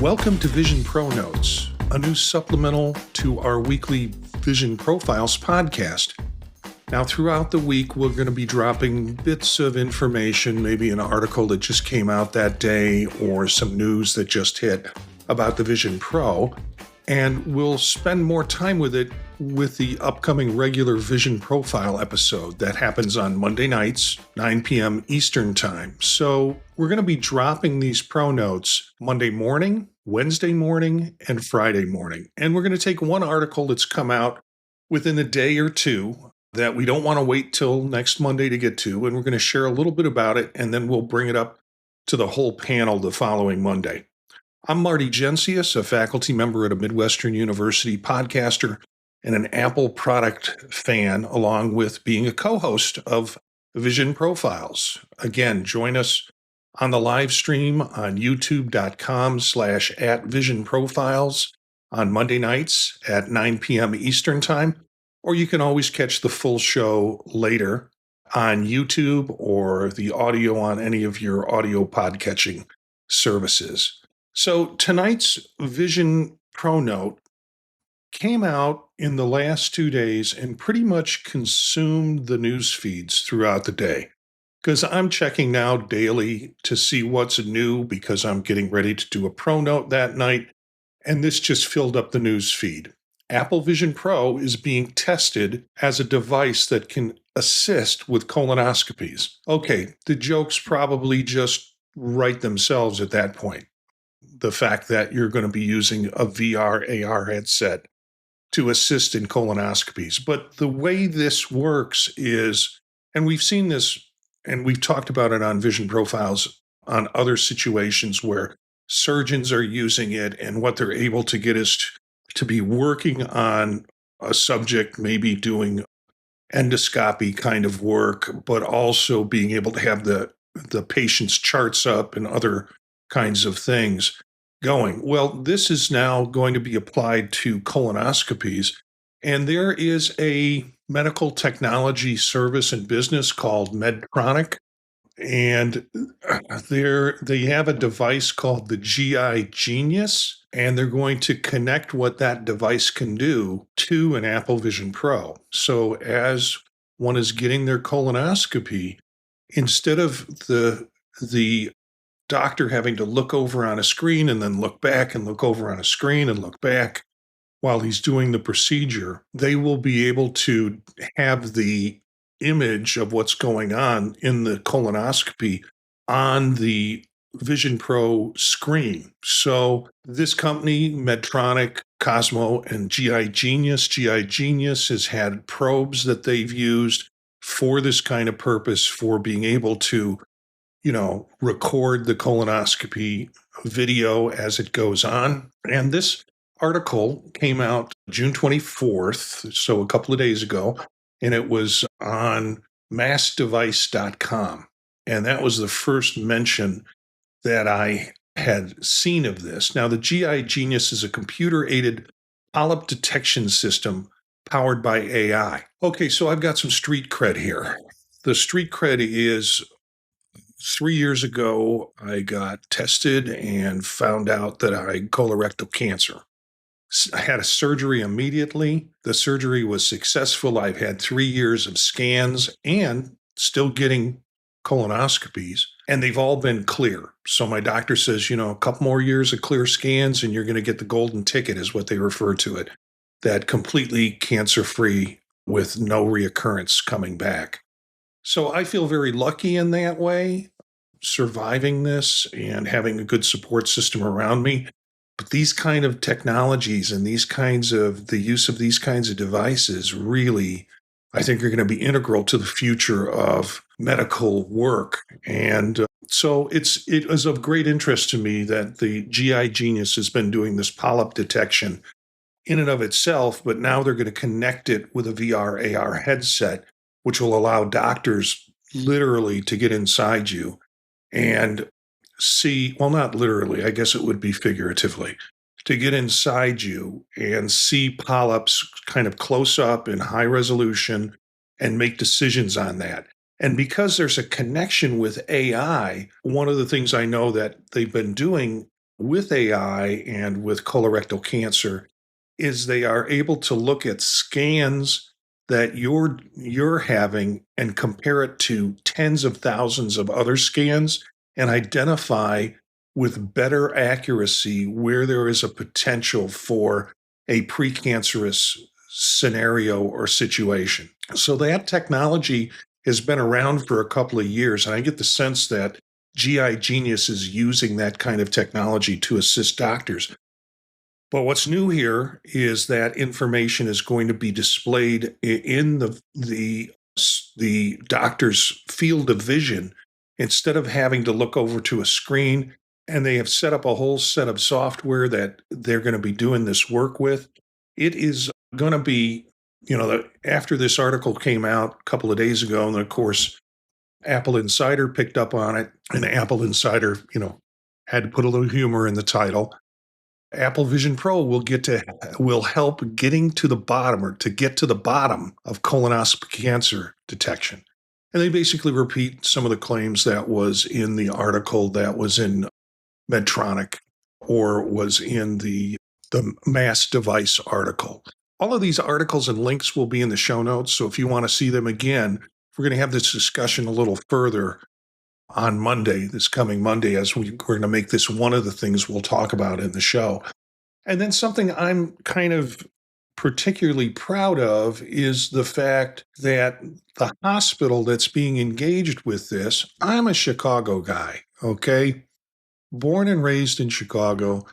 Welcome to Vision ProNotes, a new supplemental to our weekly Vision Profiles podcast. Now, throughout the week, we're going to be dropping bits of information, maybe an article that just came out that day or some news that just hit about the Vision Pro, and we'll spend more time with it with the upcoming regular Vision Profile episode that happens on Monday nights, 9 p.m. Eastern Time. So we're going to be dropping these Pro Notes Monday morning, Wednesday morning, and Friday morning. And we're going to take one article that's come out within a day or two that we don't want to wait till next Monday to get to, and we're going to share a little bit about it, and then we'll bring it up to the whole panel the following Monday. I'm Marty, a faculty member at a Midwestern University, podcaster, and an Apple product fan, along with being a co-host of Vision Profiles. Again, join us on the live stream on youtube.com/@visionprofiles on Monday nights at 9 p.m. Eastern Time, or you can always catch the full show later on YouTube or the audio on any of your audio podcatching services. So tonight's Vision Pro Note came out in the last 2 days and pretty much consumed the news feeds throughout the day. Because I'm checking now daily to see what's new because I'm getting ready to do a Pro Note that night, and this just filled up the news feed. Apple Vision Pro is being tested as a device that can assist with colonoscopies. Okay, the jokes probably just write themselves at that point. The fact that you're going to be using a VR AR headset to assist in colonoscopies. But the way this works is, and we've seen this and we've talked about it on Vision Profiles on other situations where surgeons are using it, and what they're able to get is to be working on a subject, maybe doing endoscopy kind of work, but also being able to have the patient's charts up and other kinds of things going. Well, this is now going to be applied to colonoscopies, and there is a medical technology service and business called Medtronic, and they have a device called the GI Genius, and they're going to connect what that device can do to an Apple Vision Pro. So as one is getting their colonoscopy, instead of the doctor having to look over on a screen and then look back and look over on a screen and look back while he's doing the procedure, they will be able to have the image of what's going on in the colonoscopy on the Vision Pro screen. So this company, Medtronic, Cosmo, and GI Genius has had probes that they've used for this kind of purpose, for being able to record the colonoscopy video as it goes on. And this article came out June 24th, so a couple of days ago, and it was on massdevice.com. And that was the first mention that I had seen of this. Now, the GI Genius is a computer-aided polyp detection system powered by AI. Okay, so I've got some street cred here. The street cred is 3 years ago, I got tested and found out that I had colorectal cancer. I had a surgery immediately. The surgery was successful. I've had 3 years of scans and still getting colonoscopies, and they've all been clear. So my doctor says, a couple more years of clear scans and you're going to get the golden ticket, is what they refer to it, that completely cancer-free with no reoccurrence coming back. So I feel very lucky in that way, surviving this and having a good support system around me. But these kind of technologies and the use of these kinds of devices really, I think, are going to be integral to the future of medical work. And so it is of great interest to me that the GI Genius has been doing this polyp detection in and of itself, but now they're going to connect it with a VR AR headset, which will allow doctors literally to get inside you and see, well, not literally, I guess it would be figuratively, to get inside you and see polyps kind of close up in high resolution and make decisions on that. And because there's a connection with AI, one of the things I know that they've been doing with AI and with colorectal cancer is they are able to look at scans that you're having and compare it to tens of thousands of other scans and identify with better accuracy where there is a potential for a precancerous scenario or situation. So that technology has been around for a couple of years, and I get the sense that GI Genius is using that kind of technology to assist doctors. But what's new here is that information is going to be displayed in the doctor's field of vision instead of having to look over to a screen. And they have set up a whole set of software that they're going to be doing this work with. It is going to be, after this article came out a couple of days ago, and of course, Apple Insider picked up on it, and Apple Insider, had to put a little humor in the title. Apple Vision Pro will help getting to the bottom or to get to the bottom of colonoscopy cancer detection. And they basically repeat some of the claims that was in the article that was in Medtronic or was in the Mass Device article. All of these articles and links will be in the show notes. So if you want to see them again, we're going to have this discussion a little further on Monday, this coming Monday, as we're going to make this one of the things we'll talk about in the show. And then something I'm kind of particularly proud of is the fact that the hospital that's being engaged with this, I'm a Chicago guy, okay? Born and raised in Chicago,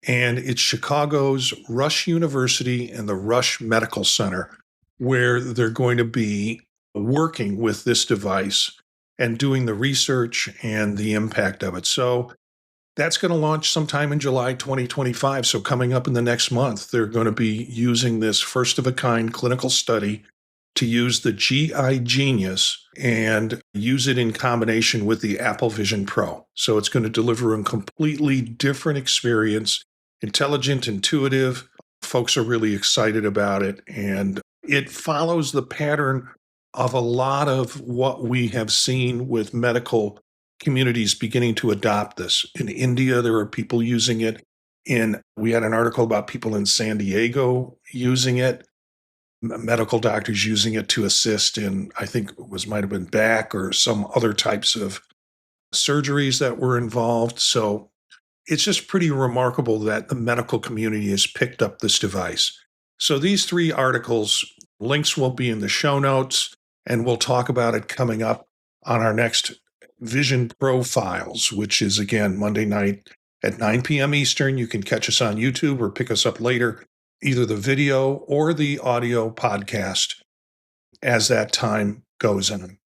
and it's Chicago's Rush University and the Rush Medical Center where they're going to be working with this device and doing the research and the impact of it. So that's going to launch sometime in July 2025. So coming up in the next month, they're going to be using this first-of-a-kind clinical study to use the GI Genius and use it in combination with the Apple Vision Pro. So it's going to deliver a completely different experience, intelligent, intuitive. Folks are really excited about it. And it follows the pattern of a lot of what we have seen with medical communities beginning to adopt this. In India, there are people using it. We had an article about people in San Diego using it, medical doctors using it to assist in, I think might have been back or some other types of surgeries that were involved. So it's just pretty remarkable that the medical community has picked up this device. So these three articles, links will be in the show notes, and we'll talk about it coming up on our next Vision Profiles, which is, again, Monday night at 9 p.m. Eastern. You can catch us on YouTube or pick us up later, either the video or the audio podcast as that time goes in.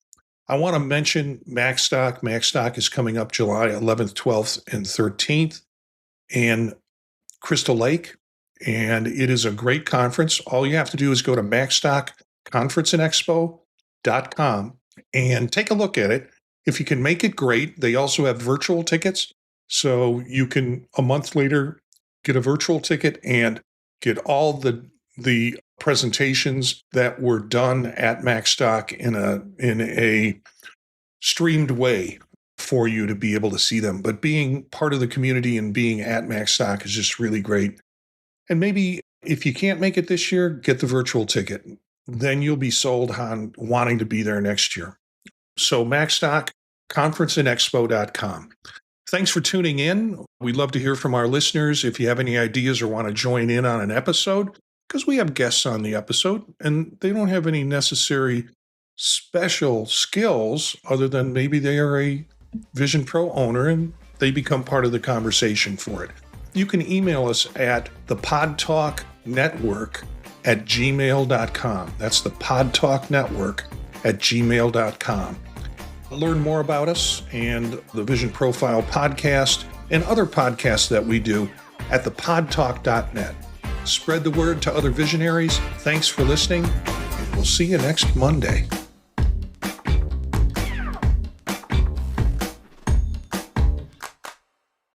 I want to mention MacStock. MacStock is coming up July 11th, 12th, and 13th in Crystal Lake, and it is a great conference. All you have to do is go to MacStockConferenceandExpo.com and take a look at it. If you can make it, great. They also have virtual tickets, so you can a month later get a virtual ticket and get all the presentations that were done at MacStock in a streamed way for you to be able to see them. But being part of the community and being at MacStock is just really great. And maybe if you can't make it this year, get the virtual ticket. Then you'll be sold on wanting to be there next year. So MacStock, conferenceandexpo.com. Thanks for tuning in. We'd love to hear from our listeners if you have any ideas or want to join in on an episode, because we have guests on the episode and they don't have any necessary special skills other than maybe they are a Vision Pro owner and they become part of the conversation for it. You can email us at thepodtalknetwork@gmail.com. That's the podtalknetwork@gmail.com. Learn more about us and the Vision Profile podcast and other podcasts that we do at thepodtalk.net. Spread the word to other visionaries. Thanks for listening, and we'll see you next Monday.